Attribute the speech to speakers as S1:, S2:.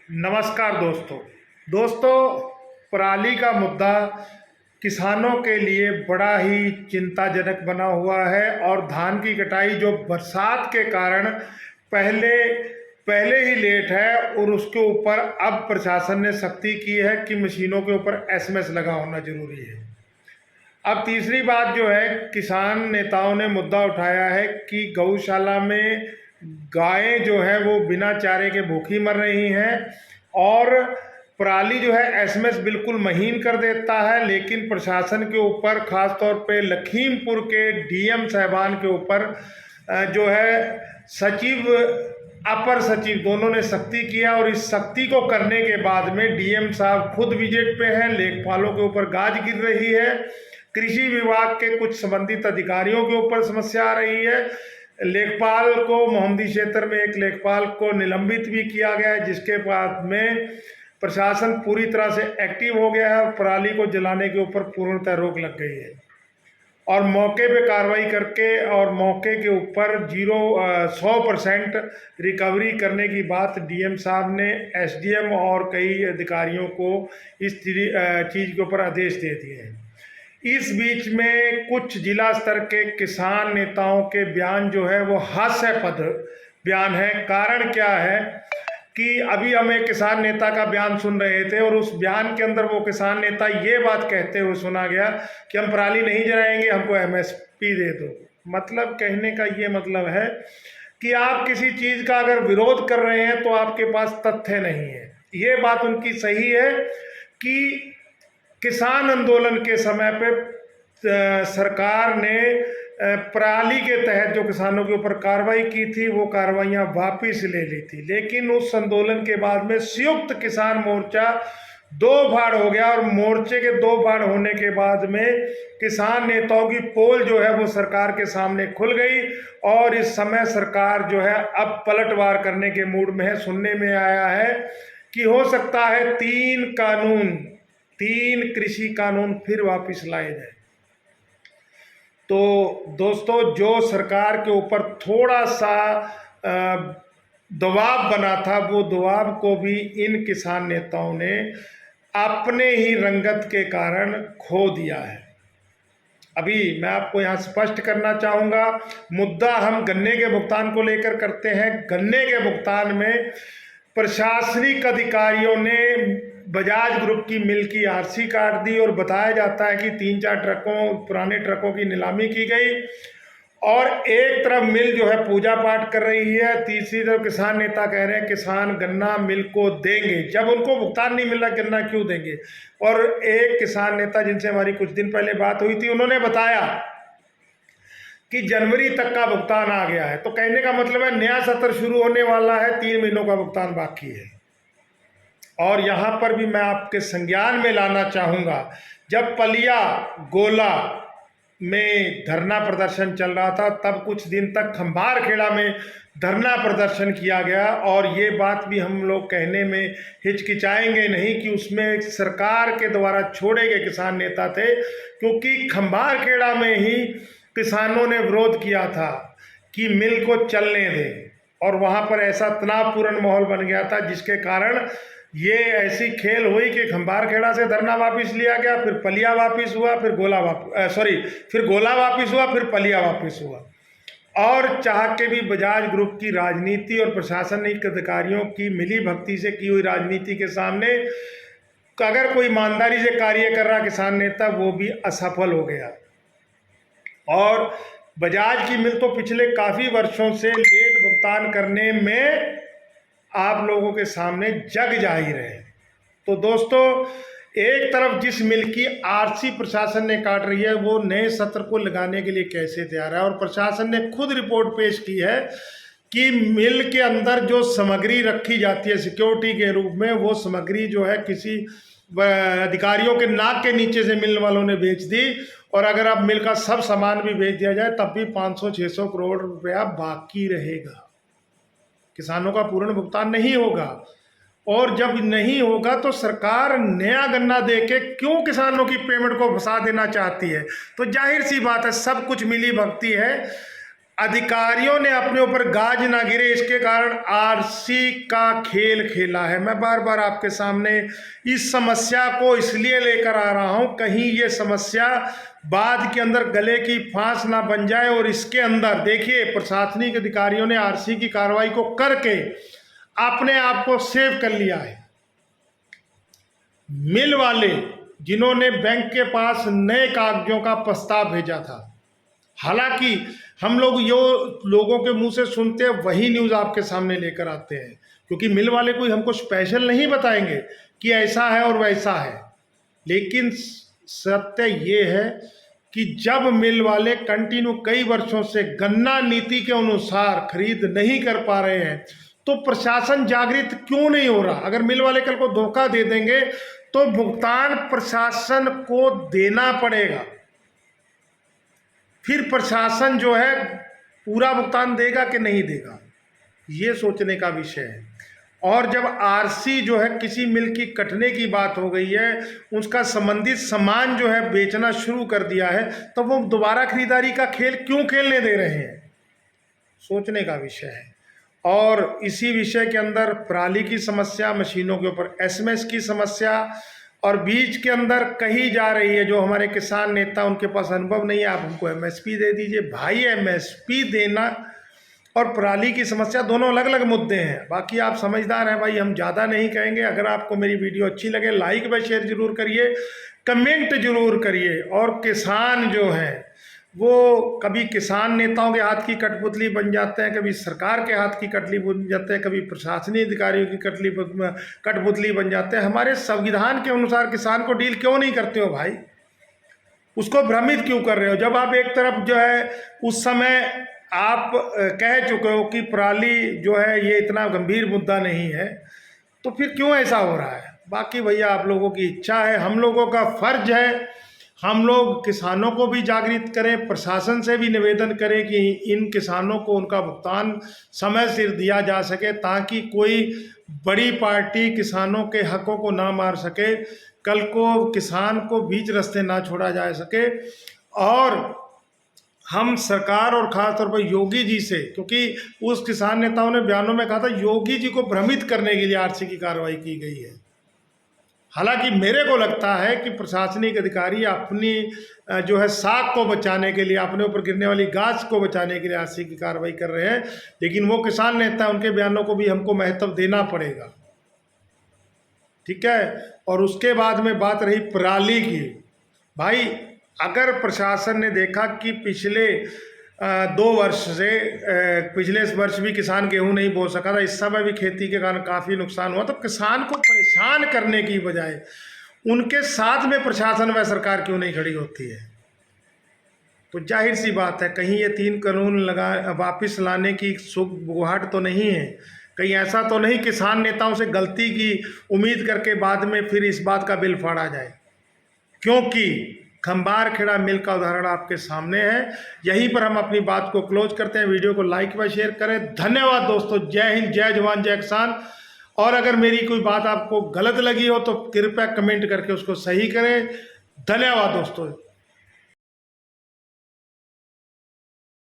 S1: नमस्कार दोस्तों, पराली का मुद्दा किसानों के लिए बड़ा ही चिंताजनक बना हुआ है। और धान की कटाई जो बरसात के कारण पहले पहले ही लेट है, और उसके ऊपर अब प्रशासन ने सख्ती की है कि मशीनों के ऊपर एसएमएस लगा होना जरूरी है। अब तीसरी बात जो है, किसान नेताओं ने मुद्दा उठाया है कि गौशाला में गायें जो है वो बिना चारे के भूखी मर रही हैं, और पराली जो है एसएमएस बिल्कुल महीन कर देता है। लेकिन प्रशासन के ऊपर, खास तौर पे लखीमपुर के डीएम साहबान के ऊपर जो है सचिव, अपर सचिव दोनों ने सख्ती किया। और इस सख्ती को करने के बाद में डीएम साहब खुद विजिट पे हैं, लेखपालों के ऊपर गाज गिर रही है, कृषि विभाग के कुछ संबंधित अधिकारियों के ऊपर समस्या आ रही है। लेखपाल को, मोहम्मदी क्षेत्र में एक लेखपाल को निलंबित भी किया गया है, जिसके बाद में प्रशासन पूरी तरह से एक्टिव हो गया है और पराली को जलाने के ऊपर पूर्णतः रोक लग गई है। और मौके पे कार्रवाई करके और मौके के ऊपर 100% रिकवरी करने की बात डीएम साहब ने एसडीएम और कई अधिकारियों को इस चीज़ के ऊपर आदेश दे दिए हैं। इस बीच में कुछ जिला स्तर के किसान नेताओं के बयान जो है वो हास्यास्पद बयान है। कारण क्या है कि अभी हम एक किसान नेता का बयान सुन रहे थे, और उस बयान के अंदर वो किसान नेता ये बात कहते हुए सुना गया कि हम पराली नहीं जलाएंगे, हमको एमएसपी दे दो। मतलब कहने का ये मतलब है कि आप किसी चीज़ का अगर विरोध कर रहे हैं तो आपके पास तथ्य नहीं है। ये बात उनकी सही है कि किसान आंदोलन के समय पे सरकार ने पराली के तहत जो किसानों के ऊपर कार्रवाई की थी, वो कार्रवाइयाँ वापस ले ली थी। लेकिन उस आंदोलन के बाद में संयुक्त किसान मोर्चा दो भाड़ हो गया, और मोर्चे के दो भाड़ होने के बाद में किसान नेताओं की पोल जो है वो सरकार के सामने खुल गई। और इस समय सरकार जो है अब पलटवार करने के मूड में है। सुनने में आया है कि हो सकता है 3 कृषि कानून फिर वापस लाए जाए। तो दोस्तों, जो सरकार के ऊपर थोड़ा सा दबाव बना था, वो दबाव को भी इन किसान नेताओं ने अपने ही रंगत के कारण खो दिया है। अभी मैं आपको यहाँ स्पष्ट करना चाहूँगा, मुद्दा हम गन्ने के भुगतान को लेकर करते हैं। गन्ने के भुगतान में प्रशासनिक अधिकारियों ने बजाज ग्रुप की मिल की आरसी काट दी, और बताया जाता है कि 3-4 पुराने ट्रकों की नीलामी की गई। और एक तरफ मिल जो है पूजा पाठ कर रही है, तीसरी तरफ किसान नेता कह रहे हैं किसान गन्ना मिल को देंगे। जब उनको भुगतान नहीं मिल रहा, गन्ना क्यों देंगे? और एक किसान नेता जिनसे हमारी कुछ दिन पहले बात हुई थी, उन्होंने बताया कि जनवरी तक का भुगतान आ गया है। तो कहने का मतलब है नया सत्र शुरू होने वाला है, 3 महीनों का भुगतान बाकी है। और यहाँ पर भी मैं आपके संज्ञान में लाना चाहूँगा, जब पलिया गोला में धरना प्रदर्शन चल रहा था, तब कुछ दिन तक खंभारखेड़ा में धरना प्रदर्शन किया गया। और ये बात भी हम लोग कहने में हिचकिचाएंगे नहीं कि उसमें सरकार के द्वारा छोड़े गए किसान नेता थे, क्योंकि खंभारखेड़ा में ही किसानों ने विरोध किया था कि मिल को चलने दें, और वहाँ पर ऐसा तनावपूर्ण माहौल बन गया था, जिसके कारण ये ऐसी खेल हुई कि खंभारखेड़ा से धरना वापस लिया गया, फिर पलिया वापस हुआ, फिर गोला वापस हुआ, फिर पलिया वापस हुआ। और चाह के भी बजाज ग्रुप की राजनीति और प्रशासनिक अधिकारियों की मिली भक्ति से की हुई राजनीति के सामने अगर कोई ईमानदारी से कार्य कर रहा किसान नेता, वो भी असफल हो गया। और बजाज की मिल तो पिछले काफ़ी वर्षों से लेट भुगतान करने में आप लोगों के सामने जग जाहिर है। तो दोस्तों, एक तरफ जिस मिल की आरसी प्रशासन ने काट रही है, वो नए सत्र को लगाने के लिए कैसे तैयार है। और प्रशासन ने खुद रिपोर्ट पेश की है कि मिल के अंदर जो सामग्री रखी जाती है सिक्योरिटी के रूप में, वो सामग्री जो है किसी अधिकारियों के नाक के नीचे से मिल वालों ने बेच दी। और अगर अब मिल का सब सामान भी बेच दिया जाए, तब भी 500-600 करोड़ रुपया बाकी रहेगा, किसानों का पूर्ण भुगतान नहीं होगा। और जब नहीं होगा तो सरकार नया गन्ना देके क्यों किसानों की पेमेंट को फंसा देना चाहती है? तो जाहिर सी बात है, सब कुछ मिली भगती है। अधिकारियों ने अपने ऊपर गाज ना गिरे इसके कारण आरसी का खेल खेला है। मैं बार बार आपके सामने इस समस्या को इसलिए लेकर आ रहा हूं, कहीं ये समस्या बाद के अंदर गले की फांस ना बन जाए। और इसके अंदर देखिए, प्रशासनिक अधिकारियों ने आरसी की कार्रवाई को करके अपने आप को सेव कर लिया है। मिल वाले जिन्होंने बैंक के पास नए कागजों का प्रस्ताव भेजा था, हालांकि हम लोग यो लोगों के मुंह से सुनते हैं वही न्यूज़ आपके सामने लेकर आते हैं, क्योंकि मिल वाले कोई हमको स्पेशल नहीं बताएंगे कि ऐसा है और वैसा है। लेकिन सत्य ये है कि जब मिल वाले कंटिन्यू कई वर्षों से गन्ना नीति के अनुसार खरीद नहीं कर पा रहे हैं, तो प्रशासन जागृत क्यों नहीं हो रहा? अगर मिल वाले कल को धोखा दे देंगे तो भुगतान प्रशासन को देना पड़ेगा। फिर प्रशासन जो है पूरा भुगतान देगा कि नहीं देगा, ये सोचने का विषय है। और जब आरसी जो है किसी मिल की कटने की बात हो गई है, उसका संबंधित सामान जो है बेचना शुरू कर दिया है, तो वो दोबारा खरीदारी का खेल क्यों खेलने दे रहे हैं, सोचने का विषय है। और इसी विषय के अंदर पराली की समस्या, मशीनों के ऊपर एसएमएस की समस्या, और बीच के अंदर कही जा रही है जो हमारे किसान नेता, उनके पास अनुभव नहीं है, आप हमको एमएसपी दे दीजिए। भाई एमएसपी देना और पराली की समस्या दोनों अलग अलग मुद्दे हैं। बाकी आप समझदार हैं भाई, हम ज़्यादा नहीं कहेंगे। अगर आपको मेरी वीडियो अच्छी लगे लाइक व शेयर जरूर करिए, कमेंट जरूर करिए। और किसान जो हैं वो कभी किसान नेताओं के हाथ की कठपुतली बन जाते हैं, कभी सरकार के हाथ की कठपुतली बन जाते हैं, कभी प्रशासनिक अधिकारियों की कठपुतली बन जाते हैं। हमारे संविधान के अनुसार किसान को डील क्यों नहीं करते हो भाई? उसको भ्रमित क्यों कर रहे हो? जब आप एक तरफ जो है उस समय आप कह चुके हो कि पराली जो है ये इतना गंभीर मुद्दा नहीं है, तो फिर क्यों ऐसा हो रहा है? बाकी भैया आप लोगों की इच्छा है, हम लोगों का फर्ज है, हम लोग किसानों को भी जागृत करें, प्रशासन से भी निवेदन करें कि इन किसानों को उनका भुगतान समय सिर दिया जा सके, ताकि कोई बड़ी पार्टी किसानों के हकों को ना मार सके, कल को किसान को बीच रास्ते ना छोड़ा जा सके। और हम सरकार और ख़ासतौर पर योगी जी से, क्योंकि उस किसान नेताओं ने बयानों में कहा था योगी जी को भ्रमित करने के लिए आरसी की कार्रवाई की गई है। हालांकि मेरे को लगता है कि प्रशासनिक अधिकारी अपनी जो है साख को बचाने के लिए, अपने ऊपर गिरने वाली गाज को बचाने के लिए आरसी की कार्रवाई कर रहे हैं। लेकिन वो किसान नेता, उनके बयानों को भी हमको महत्व देना पड़ेगा, ठीक है। और उसके बाद में बात रही पराली की, भाई अगर प्रशासन ने देखा कि पिछले 2 वर्ष से, पिछले वर्ष भी किसान गेहूं नहीं बो सका था, इस समय भी खेती के कारण काफ़ी नुकसान हुआ, तो किसान को परेशान करने की बजाय उनके साथ में प्रशासन व सरकार क्यों नहीं खड़ी होती है? तो जाहिर सी बात है, कहीं ये 3 कानून वापस लाने की सुगबुगाहट तो नहीं है, कहीं ऐसा तो नहीं किसान नेताओं से गलती की उम्मीद करके बाद में फिर इस बात का बिल फाड़ा जाए। क्योंकि खंबारखेड़ा मिल का उदाहरण आपके सामने है। यहीं पर हम अपनी बात को क्लोज करते हैं। वीडियो को लाइक व शेयर करें। धन्यवाद दोस्तों। जय हिंद, जय जवान, जय किसान। और अगर मेरी कोई बात आपको गलत लगी हो तो कृपया कमेंट करके उसको सही करें। धन्यवाद दोस्तों।